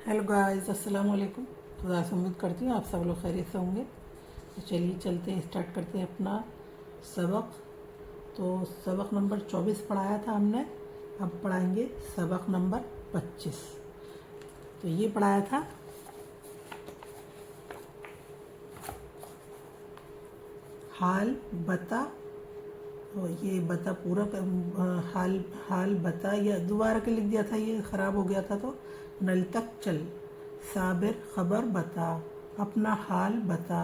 Hello guys, अस्सलाम वालेकुम। खुदा से उम्मीद करती हूँ आप सब लोग खैरियत से होंगे। तो चलिए चलते हैं, स्टार्ट करते हैं अपना सबक। तो सबक नंबर 24 पढ़ाया था हमने, अब पढ़ाएंगे सबक नंबर 25। तो ये पढ़ाया था हाल बता, और ये बता पूरा हाल हाल बता, या दोबारा के लिख दिया था, ये ख़राब हो गया था। तो नल तक चल, साबिर खबर बता, अपना हाल बता,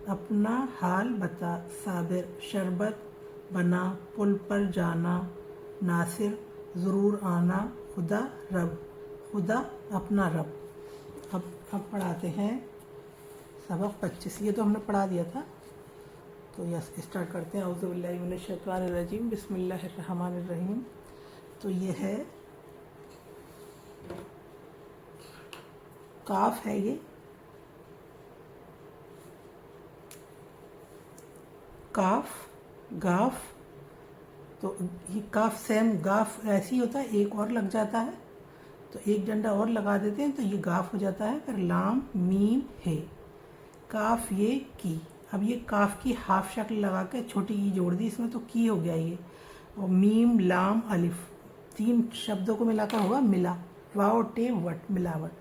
अपना हाल बता, साबिर शरबत बना, पुल पर जाना, नासिर ज़रूर आना, खुदा रब, खुदा अपना रब। अब पढ़ाते हैं सबक 25। ये तो हमने पढ़ा दिया था। तो यस, स्टार्ट करते हैं। औज़ु बिल्लाहि मिनश शैतानिर रजीम, बिस्मिल्लाहिर रहमानिर रहीम। तो ये है काफ है, ये काफ गाफ। तो ये काफ सेम गाफ ऐसे ही होता है, एक और लग जाता है तो एक डंडा और लगा देते हैं तो ये गाफ हो जाता है। फिर लाम मीम है, काफ ये की। अब ये काफ की हाफ शक्ल लगा के छोटी ई जोड़ दी इसमें, तो की हो गया ये। और मीम लाम अलिफ, तीन शब्दों को मिलाकर होगा मिला, वाव टे वट, मिलावट।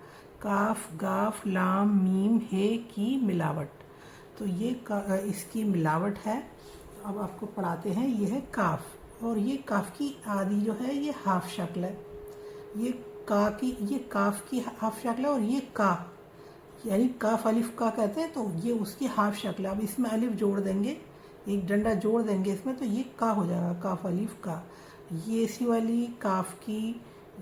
काफ गाफ लाम मीम है की मिलावट। तो ये इसकी मिलावट है। अब आपको पढ़ाते हैं, ये है काफ, और ये काफ की आधी जो है ये हाफ शक्ल है। ये ये काफ की हाफ शक्ल है, और ये का यानी काफ अलिफ का कहते हैं, तो ये उसकी हाफ शक्ल है। अब इसमें अलिफ जोड़ देंगे, एक डंडा जोड़ देंगे इसमें, तो ये का हो जाएगा, काफ अलिफ का। ये इसी वाली काफ की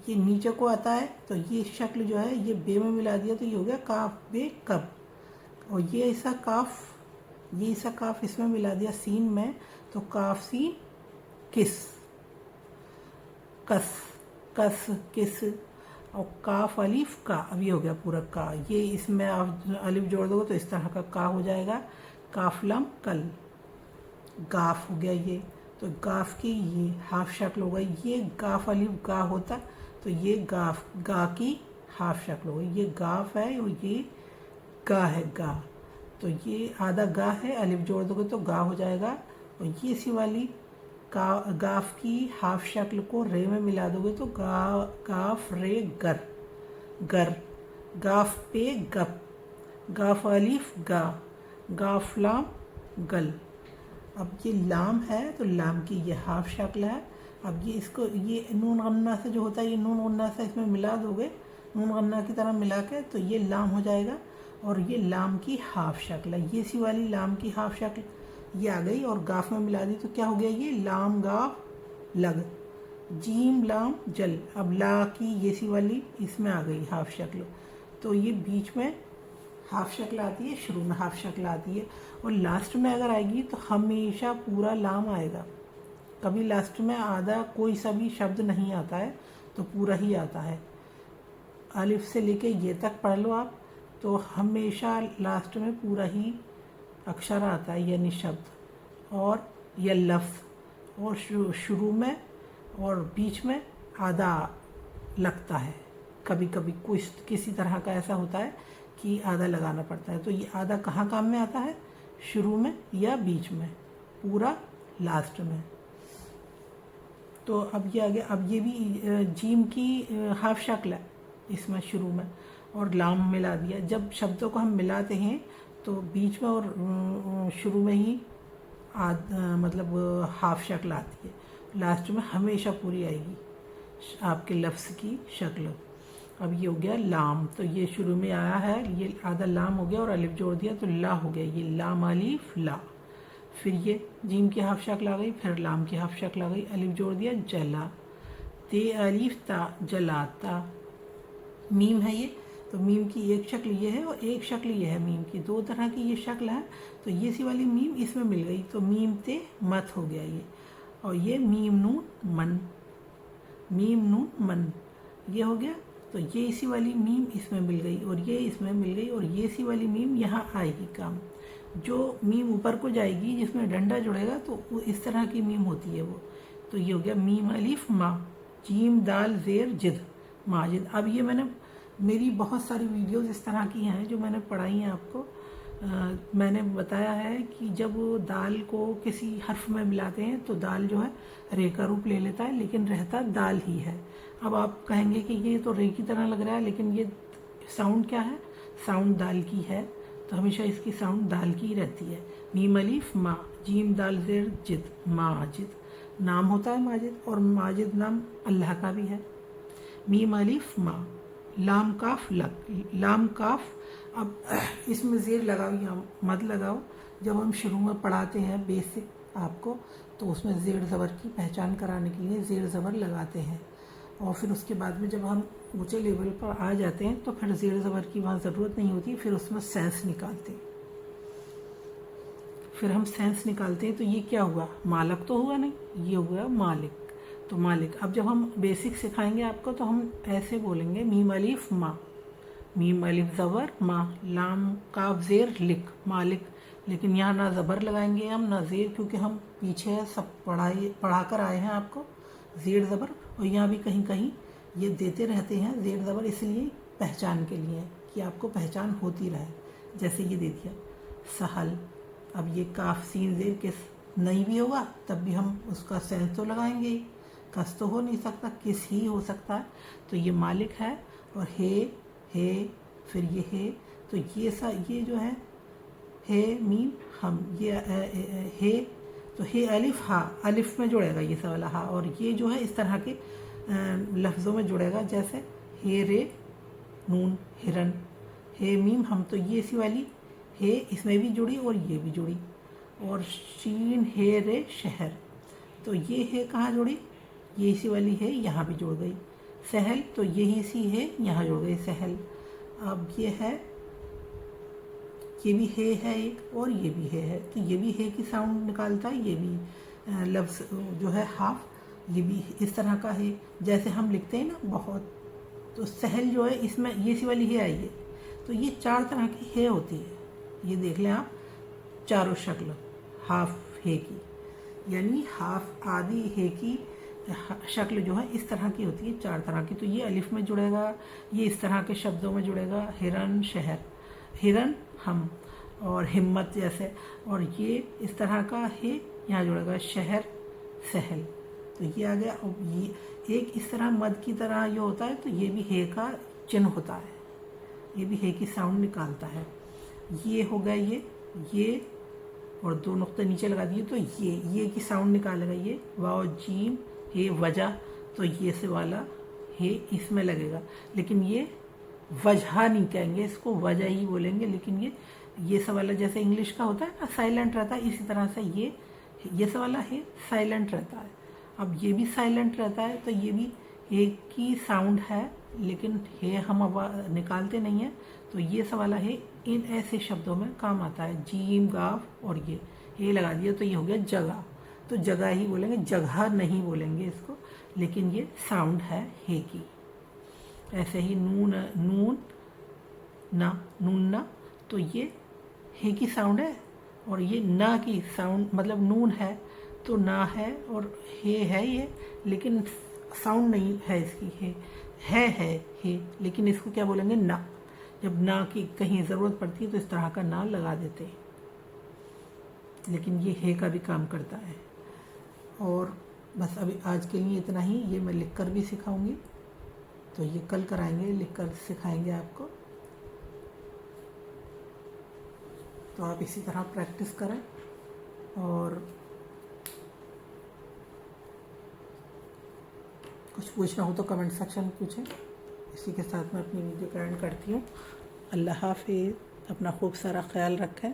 ये नीचे को आता है, तो ये शक्ल जो है ये बे में मिला दिया, तो ये हो गया काफ बे कब। और ये ऐसा काफ इसमें मिला दिया सीन में, तो काफ सीन किस, कस कस किस। और काफ अलिफ का, अब ये हो गया पूरा का। ये इसमें आप अलिफ जोड़ दोगे तो इस तरह का का हो जाएगा, काफलम कल, गाफ हो गया ये। तो गाफ की ये हाफ शक्ल हो गई, ये गाफ अलिफ गा होता तो ये गाफ गा की हाफ शक्ल हो गई। ये गाफ है और ये गा है, गा। तो ये आधा गा है, अलिफ जोड़ दोगे तो गा हो जाएगा। और ये इसी वाली गाफ की हाफ शक्ल को रे में मिला दोगे तो गाफ रे गर, गर। गाफ पे गप, गाफ अलिफ गा, गाफ लाम गल। अब ये लाम है तो लाम की ये हाफ शक्ल है। अब ये इसको ये नून गन्ना से जो होता है, ये नून गन्ना से इसमें मिला दोगे, नून गन्ना की तरह मिला के, तो ये लाम हो जाएगा। और ये लाम की हाफ शक्ल है, ये सी वाली लाम की हाफ शक्ल ये आ गई, और गाफ में मिला दी तो क्या हो गया, ये लाम गाफ लग, जीम लाम जल। अब ला की ये सी वाली इसमें आ गई हाफ शक्ल, तो ये बीच में हाफ शक्ल आती है, शुरू में हाफ शक्ल आती है, और लास्ट में अगर आएगी तो हमेशा पूरा लाम आएगा। कभी लास्ट में आधा कोई सा भी शब्द नहीं आता है, तो पूरा ही आता है। अलिफ से लेके ये तक पढ़ लो आप, तो हमेशा लास्ट में पूरा ही अक्षर आता है, यानी शब्द और या लफ्ज़, और शुरू में और बीच में आधा लगता है। कभी कभी किसी तरह का ऐसा होता है कि आधा लगाना पड़ता है। तो ये आधा कहाँ काम में आता है, शुरू में या बीच में, पूरा लास्ट में। तो अब ये आ गया। अब ये भी जीम की हाफ शक्ल है इसमें शुरू में, और लाम मिला दिया। जब शब्दों को हम मिलाते हैं तो बीच में और शुरू में ही मतलब हाफ शक्ल आती है, लास्ट में हमेशा पूरी आएगी आपके लफ्ज़ की शक्ल। अब ये हो गया लाम, तो ये शुरू में आया है, ये आधा लाम हो गया और अलिफ जोड़ दिया तो ला हो गया, ये लाम अलिफ ला। फिर ये जीम की हाफ शक्ल आ गई, फिर लाम की हाफ शक्ल आ गई, अलिफ जोड़ दिया जला, ते अलिफ ता जलाता। मीम है ये, तो मीम की एक शक्ल ये है और एक शक्ल ये है। मीम की दो तरह की ये शक्ल है, तो ये सी वाली मीम इसमें मिल गई, तो मीम ते मत हो गया ये। और ये मीम नून मन, मीम नून मन ये हो गया। तो ये इसी वाली मीम इसमें मिल गई और ये इसमें मिल गई, और ये सी वाली मीम यहाँ आएगी काम। जो मीम ऊपर को जाएगी जिसमें डंडा जुड़ेगा तो वो इस तरह की मीम होती है वो। तो ये हो गया मीम अलिफ मा, जीम दाल जेर जिद, माजिद। अब ये मैंने मेरी बहुत सारी वीडियोस इस तरह की हैं जो मैंने पढ़ाई हैं आपको। मैंने बताया है कि जब दाल को किसी हर्फ में मिलाते हैं तो दाल जो है रे का रूप ले लेता है, लेकिन रहता दाल ही है। अब आप कहेंगे कि ये तो रे की तरह लग रहा है, लेकिन ये साउंड क्या है? साउंड दाल की है, तो हमेशा इसकी साउंड दाल की रहती है। मीम अलीफ मा, जीम दाल जेर जिद, माजिद। नाम होता है माजिद, और माजिद नाम अल्लाह का भी है। मीम अलीफ मा, लाम काफ लक, लाम काफ। अब इसमें ज़ेर लगाओ या मद लगाओ। जब हम शुरू में पढ़ाते हैं बेसिक आपको, तो उसमें ज़ेर ज़बर की पहचान कराने के लिए ज़ेर ज़बर लगाते हैं, और फिर उसके बाद में जब हम ऊंचे लेवल पर आ जाते हैं तो फिर ज़ेर ज़बर की वहाँ ज़रूरत नहीं होती, फिर उसमें सेंस निकालते हैं। फिर हम सेंस निकालते हैं तो ये क्या हुआ? मालक तो हुआ नहीं, ये हुआ मालिक। तो मालिक। अब जब हम बेसिक सिखाएंगे आपको तो हम ऐसे बोलेंगे, मीम अलीफ मा, मीम अलिफ ज़बर मा, लाम काफ ज़ेर लिक, मालिक। लेकिन यहाँ ना ज़बर लगाएंगे हम ना ज़ेर, क्योंकि हम पीछे सब पढ़ा कर आए हैं आपको ज़ेर ज़बर, और यहाँ भी कहीं कहीं ये देते रहते हैं ज़ेर ज़बर, इसलिए पहचान के लिए कि आपको पहचान होती रहे। जैसे ये दे दिया सहल। अब ये काफ सीन ज़ेर किस नहीं भी होगा तब भी हम उसका सेंस तो लगाएंगे ही, कस तो हो नहीं सकता, किस ही हो सकता है। तो ये मालिक है, और हे, फिर ये है, तो ये जो है हे मीम हम, ये हे, तो हे अलिफ हा, अलिफ में जुड़ेगा ये सब वाला हा, और ये जो है इस तरह के लफ्ज़ों में जुड़ेगा, जैसे हे रे नून हिरन, हे मीम हम, तो ये इसी वाली हे इसमें भी जुड़ी और ये भी जुड़ी। और शीन हे रे शहर, तो ये है कहाँ जुड़ी? ये इसी वाली है यहाँ भी जुड़ गई। सहल, तो यही सी है यहाँ जुड़ गई सहल। अब ये है, ये भी है एक, और ये भी है, तो ये भी है की साउंड निकालता है, ये भी लफ्ज़ जो है हाफ, ये भी इस तरह का है। जैसे हम लिखते हैं ना बहुत, तो सहल जो है इसमें ये सी वाली है आई है, तो ये 4 तरह की है होती है। ये देख लें आप, चारों शक्ल हाफ है की, यानी हाफ आधी है की शक्ल जो है इस तरह की होती है, 4 तरह की। तो ये अलिफ में जुड़ेगा, ये इस तरह के शब्दों में जुड़ेगा, हिरन शहर, हिरन हम, और हिम्मत जैसे, और ये इस तरह का है यहाँ जुड़ेगा, शहर सहल। तो ये आ गया। और ये एक इस तरह मद की तरह ये होता है, तो ये भी है का चिन्ह होता है, ये भी है की साउंड निकालता है। ये हो गया ये और 2 नुक्ते नीचे लगा दिए, तो ये की साउंड निकालेगा ये, वाव जीम हे वजह, तो ये से वाला हे इसमें लगेगा, लेकिन ये वजह नहीं कहेंगे, इसको वजह ही बोलेंगे। लेकिन ये सब वाला जैसे इंग्लिश का होता है ना साइलेंट रहता है, इसी तरह से ये सब वाला है साइलेंट रहता है। अब ये भी साइलेंट रहता है, तो ये भी एक की साउंड है, लेकिन हे हम अब निकालते नहीं हैं, तो ये सब वाला है इन ऐसे शब्दों में काम आता है, जीम गाफ, और ये लगा दिया, तो ये हो गया जगह। तो जगह ही बोलेंगे, जगह नहीं बोलेंगे इसको, लेकिन ये साउंड है हे की। ऐसे ही नून ना, तो ये हे की साउंड है, और ये ना की साउंड, मतलब नून है तो ना है, और है ये, लेकिन साउंड नहीं है इसकी, है हे, लेकिन इसको क्या बोलेंगे? ना। जब ना की कहीं ज़रूरत पड़ती है तो इस तरह का ना लगा देते हैं, लेकिन ये हे का भी काम करता है। और बस अभी आज के लिए इतना ही। ये मैं लिख कर भी सिखाऊंगी, तो ये कल कराएंगे, लिख कर सिखाएंगे आपको। तो आप इसी तरह प्रैक्टिस करें, और कुछ पूछना हो तो कमेंट सेक्शन में पूछें। इसी के साथ मैं अपनी वीडियो का एंड करती हूँ। अल्लाह हाफ़िज़। अपना खूब सारा ख्याल रखें।